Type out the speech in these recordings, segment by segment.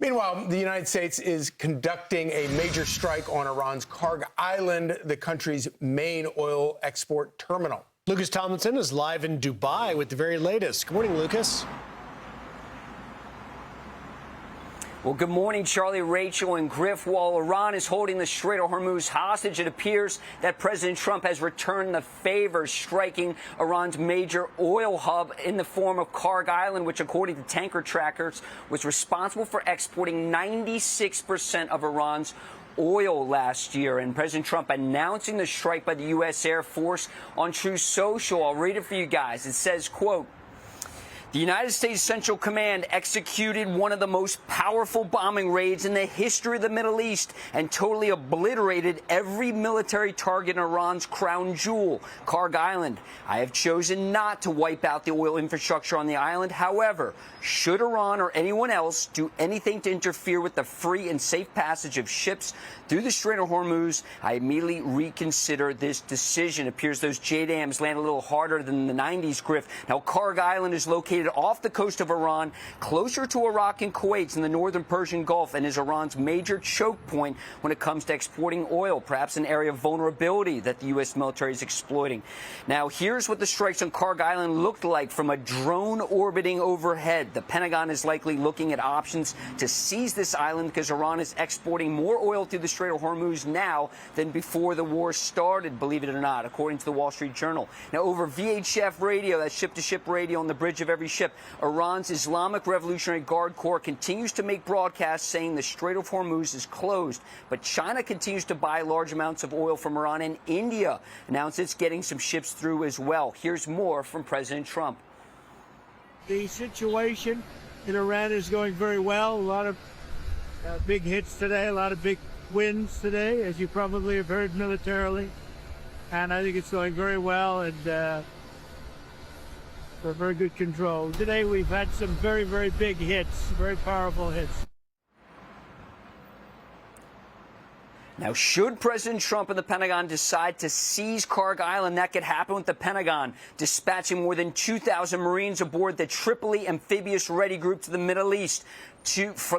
Meanwhile, the United States is conducting a major strike on Iran's Kharg Island, the country's main oil export terminal. Lucas Tomlinson is live in Dubai with the very latest. Good morning, Lucas. Well, good morning, Charlie, Rachel, and Griff. While Iran is holding the Strait of Hormuz hostage, it appears that President Trump has returned the favor, striking Iran's major oil hub in the form of Kharg Island, which, according to tanker trackers, was responsible for exporting 96% of Iran's oil last year. And President Trump announcing the strike by the U.S. Air Force on Truth Social. I'll read it for you guys. It says, quote, "The United States Central Command executed one of the most powerful bombing raids in the history of the Middle East and totally obliterated every military target in Iran's crown jewel, Kharg Island. I have chosen not to wipe out the oil infrastructure on the island. However, should Iran or anyone else do anything to interfere with the free and safe passage of ships through the Strait of Hormuz, I immediately reconsider this decision." It appears those JDAMs land a little harder than the 90s, Griff. Now, Kharg Island is located off the coast of Iran, closer to Iraq and Kuwait in the northern Persian Gulf, and is Iran's major choke point when it comes to exporting oil, perhaps an area of vulnerability that the U.S. military is exploiting. Now, here's what the strikes on Kharg Island looked like from a drone orbiting overhead. The Pentagon is likely looking at options to seize this island because Iran is exporting more oil through the Strait of Hormuz now than before the war started, believe it or not, according to the Wall Street Journal. Now, over VHF radio, that's ship-to-ship radio on the bridge of every ship, Iran's Islamic Revolutionary Guard Corps continues to make broadcasts saying the Strait of Hormuz is closed. But China continues to buy large amounts of oil from Iran, and India announced it's getting some ships through as well. Here's more from President Trump. The situation in Iran is going very well. A lot of big hits today, a lot of big wins today, as you probably have heard militarily. And I think it's going very well, and for very good control. Today we've had some very, very big hits, very powerful hits. Now, should President Trump and the Pentagon decide to seize Kharg Island, that could happen with the Pentagon dispatching more than 2,000 Marines aboard the Tripoli Amphibious Ready Group to the Middle East,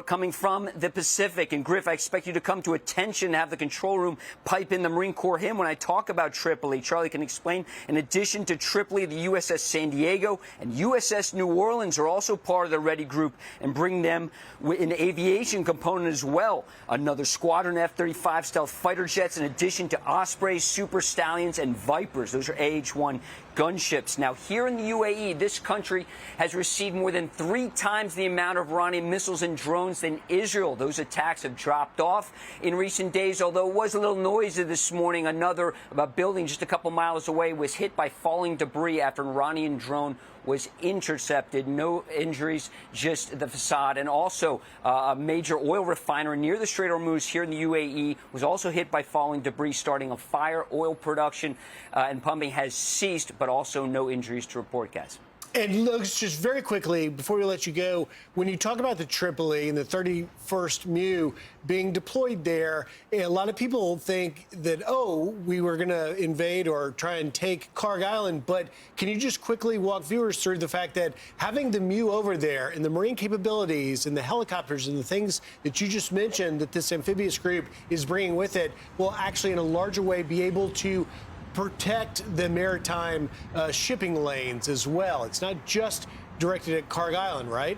coming from the Pacific. And Griff, I expect you to come to attention and have the control room pipe in the Marine Corps hymn when I talk about Tripoli. Charlie can explain. In addition to Tripoli, the USS San Diego and USS New Orleans are also part of the Ready Group, and bring them an aviation component as well. Another squadron F-35 stealth fighter jets, in addition to Ospreys, Super Stallions, and Vipers. Those are AH-1 gunships. Now, here in the UAE, this country has received more than 3 times the amount of Iranian missiles and drones than Israel. Those attacks have dropped off in recent days, although it was a little noisy this morning. Another building just a couple miles away was hit by falling debris after an Iranian drone was intercepted. No injuries, just the facade. And also a major oil refinery near the Strait of Hormuz here in the UAE was also hit by falling debris, starting a fire. Oil production and pumping has ceased, but also no injuries to report, guys. And Lucas, just very quickly, before we let you go, when you talk about the Tripoli and the 31st MEU being deployed there, a lot of people think that, oh, we were going to invade or try and take Kharg Island. But can you just quickly walk viewers through the fact that having the MEU over there and the Marine capabilities and the helicopters and the things that you just mentioned that this amphibious group is bringing with it will actually in a larger way be able to protect the maritime shipping lanes as well? It's not just directed at Kharg Island, right?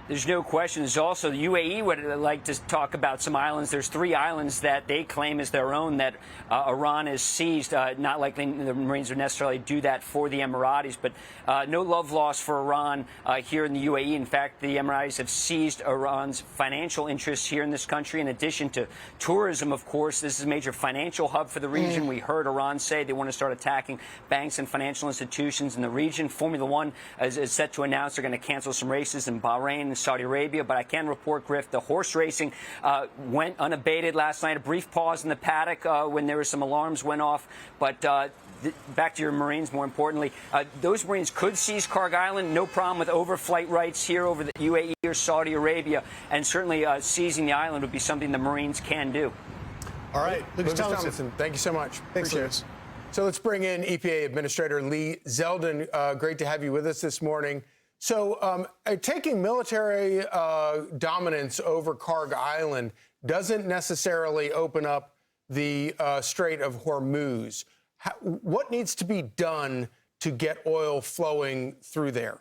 There's no question. There's also the UAE would like to talk about some islands. There's 3 islands that they claim as their own that Iran has seized. Not likely the Marines would necessarily do that for the Emiratis, but no love lost for Iran here in the UAE. In fact, the Emiratis have seized Iran's financial interests here in this country. In addition to tourism, of course, this is a major financial hub for the region. We heard Iran say they want to start attacking banks and financial institutions in the region. Formula One is set to announce they're going to cancel some races in Bahrain and Saudi Arabia, but I can report, Griff, the horse racing went unabated last night. A brief pause in the paddock when there were some alarms went off, but back to your Marines, more importantly, those Marines could seize Kharg Island, no problem with overflight rights here over the UAE or Saudi Arabia, and certainly seizing the island would be something the Marines can do. All right, Lucas Tomlinson, thank you so much. Thanks, Lucas. So let's bring in EPA Administrator Lee Zeldin. Great to have you with us this morning. So taking military dominance over Kharg Island doesn't necessarily open up the Strait of Hormuz. What needs to be done to get oil flowing through there?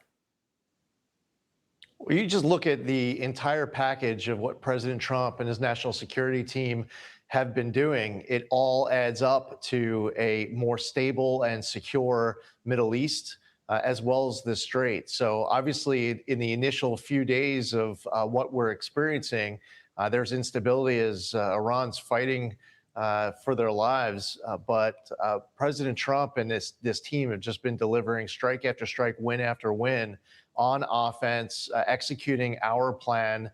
Well, you just look at the entire package of what President Trump and his national security team have been doing. It all adds up to a more stable and secure Middle East, as well as the Strait. So obviously, in the initial few days of what we're experiencing, there's instability as Iran's fighting for their lives. But President Trump and this team have just been delivering strike after strike, win after win on offense, executing our plan.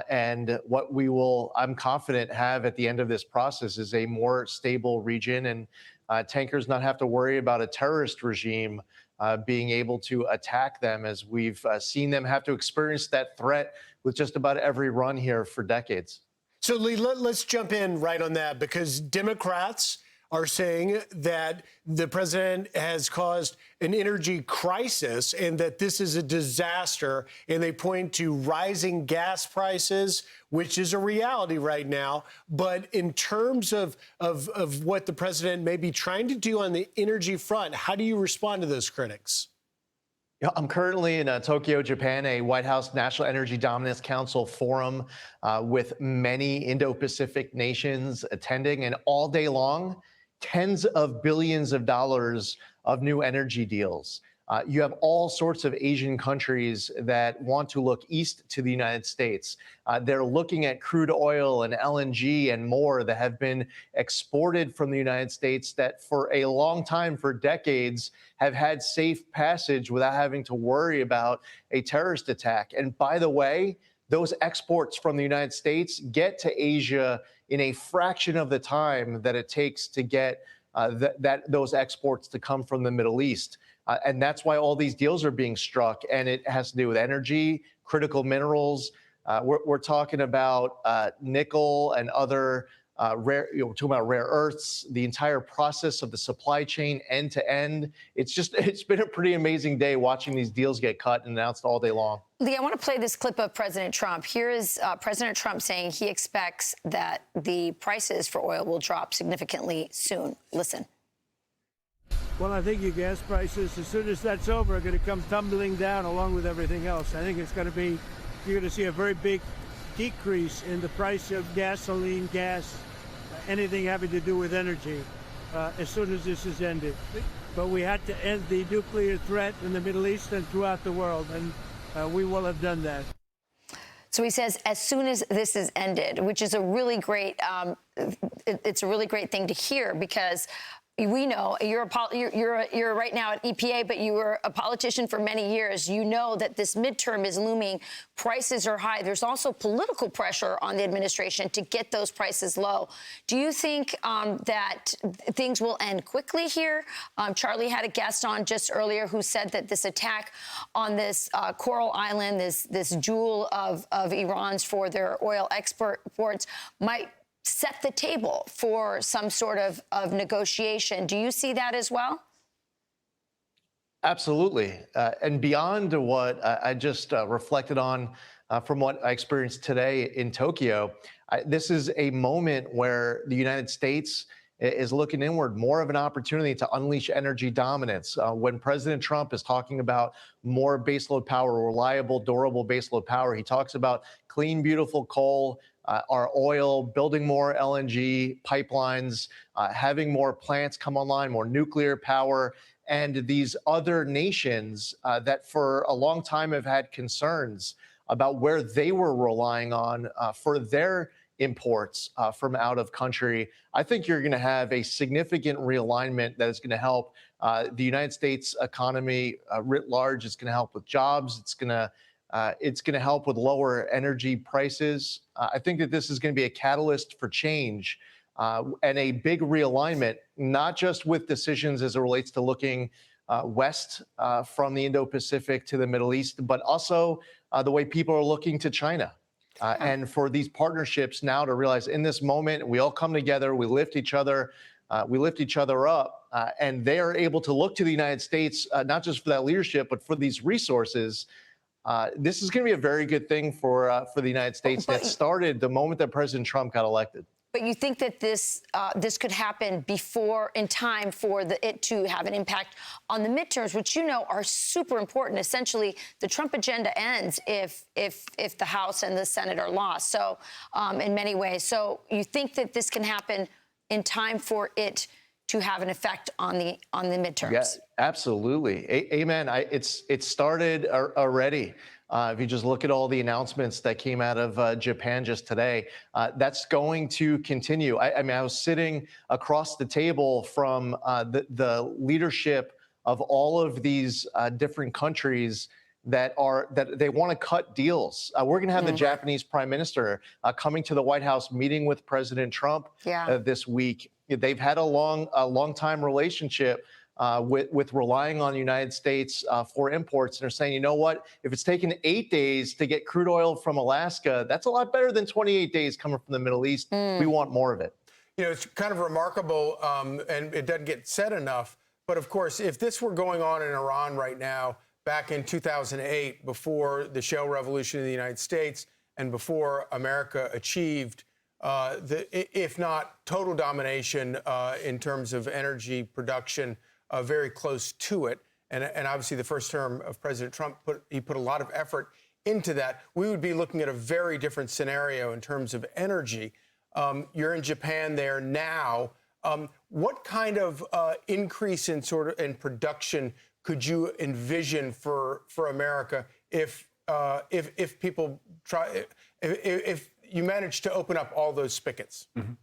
And what we will, I'm confident, have at the end of this process is a more stable region, and tankers not have to worry about a terrorist regime being able to attack them, as we've seen them have to experience that threat with just about every run here for decades. So, Lee, let's jump in right on that, because Democrats are saying that the president has caused an energy crisis and that this is a disaster. And they point to rising gas prices, which is a reality right now. But in terms of what the president may be trying to do on the energy front, how do you respond to those critics? Yeah, I'm currently in Tokyo, Japan, a White House National Energy Dominance Council forum with many Indo-Pacific nations attending, and all day long, tens of billions of dollars of new energy deals. You have all sorts of Asian countries that want to look east to the United States. They're looking at crude oil and LNG and more that have been exported from the United States that for a long time, for decades, have had safe passage without having to worry about a terrorist attack. And by the way, those exports from the United States get to Asia in a fraction of the time that it takes to get those exports to come from the Middle East. And that's why all these deals are being struck. And it has to do with energy, critical minerals. We're talking about nickel and other we're talking about rare earths, the entire process of the supply chain end to end. It's been a pretty amazing day watching these deals get cut and announced all day long. Lee, I want to play this clip of President Trump. Here is President Trump saying he expects that the prices for oil will drop significantly soon. Listen. Well, I think your gas prices, as soon as that's over, are going to come tumbling down along with everything else. I think it's going to be, you're going to see a very big decrease in the price of gasoline, gas, anything having to do with energy as soon as this is ended. But we had to end the nuclear threat in the Middle East and throughout the world, and we will have done that. So he says, as soon as this is ended, which is a really great, it's a really great thing to hear, because we know you're right now at EPA, but you were a politician for many years. You know that this midterm is looming. Prices are high. There's also political pressure on the administration to get those prices low. Do you think that things will end quickly here? Charlie had a guest on just earlier who said that this attack on this Coral Island, this jewel of Iran's for their oil exports, might set the table for some sort of negotiation. Do you see that as well? Absolutely. And beyond what I just reflected on from what I experienced today in Tokyo, this is a moment where the United States is looking inward, more of an opportunity to unleash energy dominance. When President Trump is talking about more baseload power, reliable, durable baseload power, he talks about clean, beautiful coal, our oil, building more LNG pipelines, having more plants come online, more nuclear power, and these other nations that for a long time have had concerns about where they were relying on for their imports from out of country. I think you're going to have a significant realignment that is going to help the United States economy writ large. It's going to help with jobs. It's going to help with lower energy prices. I think that this is going to be a catalyst for change and a big realignment, not just with decisions as it relates to looking west from the Indo-Pacific to the Middle East, but also the way people are looking to China. And for these partnerships now to realize in this moment, we all come together, we lift each other up, and they are able to look to the United States, not just for that leadership, but for these resources This is going to be a very good thing for the United States. That started the moment that President Trump got elected. But you think that this could happen before, in time for it to have an impact on the midterms, which are super important. Essentially, the Trump agenda ends if the House and the Senate are lost. So, in many ways, so you think that this can happen in time for it to have an effect on the midterms? Yeah, absolutely. Amen. It started already. If you just look at all the announcements that came out of Japan just today, that's going to continue. I mean, I was sitting across the table from the leadership of all of these different countries that they want to cut deals. We're going to have the Japanese Prime Minister coming to the White House, meeting with President Trump this week. They've had a long time relationship with relying on the United States for imports. And they're saying, you know what, if it's taken 8 days to get crude oil from Alaska, that's a lot better than 28 days coming from the Middle East. We want more of it. It's kind of remarkable, and it doesn't get said enough. But of course, if this were going on in Iran right now, back in 2008, before the shale revolution in the United States and before America achieved if not total domination in terms of energy production, very close to it. And obviously the first term of President Trump, he put a lot of effort into that. We would be looking at a very different scenario in terms of energy. You're in Japan there now. What kind of increase in production could you envision for America if people try, if you manage to open up all those spigots? Mm-hmm.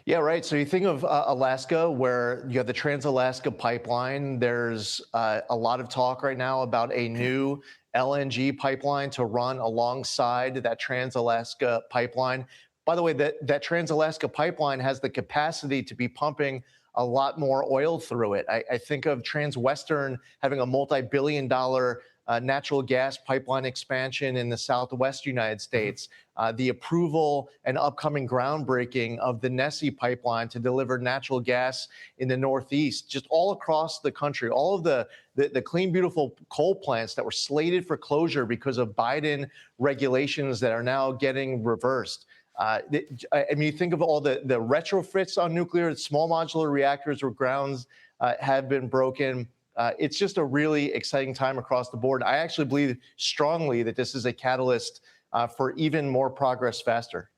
Yeah, right. So you think of Alaska, where you have the Trans-Alaska Pipeline. There's a lot of talk right now about a new LNG pipeline to run alongside that Trans-Alaska Pipeline. By the way, that Trans-Alaska Pipeline has the capacity to be pumping a lot more oil through it. I think of Transwestern having a multi-billion-dollar natural gas pipeline expansion in the Southwest United States, the approval and upcoming groundbreaking of the Nessie pipeline to deliver natural gas in the Northeast, just all across the country, all of the clean, beautiful coal plants that were slated for closure because of Biden regulations that are now getting reversed. I mean, you think of all the retrofits on nuclear, small modular reactors where grounds have been broken. It's just a really exciting time across the board. I actually believe strongly that this is a catalyst for even more progress faster.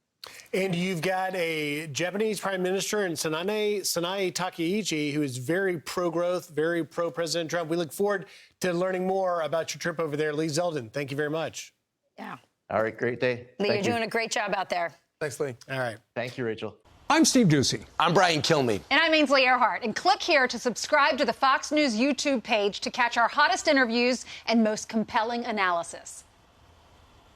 And you've got a Japanese Prime Minister in Sanae Takaichi, who is very pro-growth, very pro-President Trump. We look forward to learning more about your trip over there. Lee Zeldin, thank you very much. Yeah. All right, great day. Lee, you're doing a great job out there. Thanks, Lee. All right. Thank you, Rachel. I'm Steve Doocy. I'm Brian Kilmeade. And I'm Ainsley Earhart. And click here to subscribe to the Fox News YouTube page to catch our hottest interviews and most compelling analysis.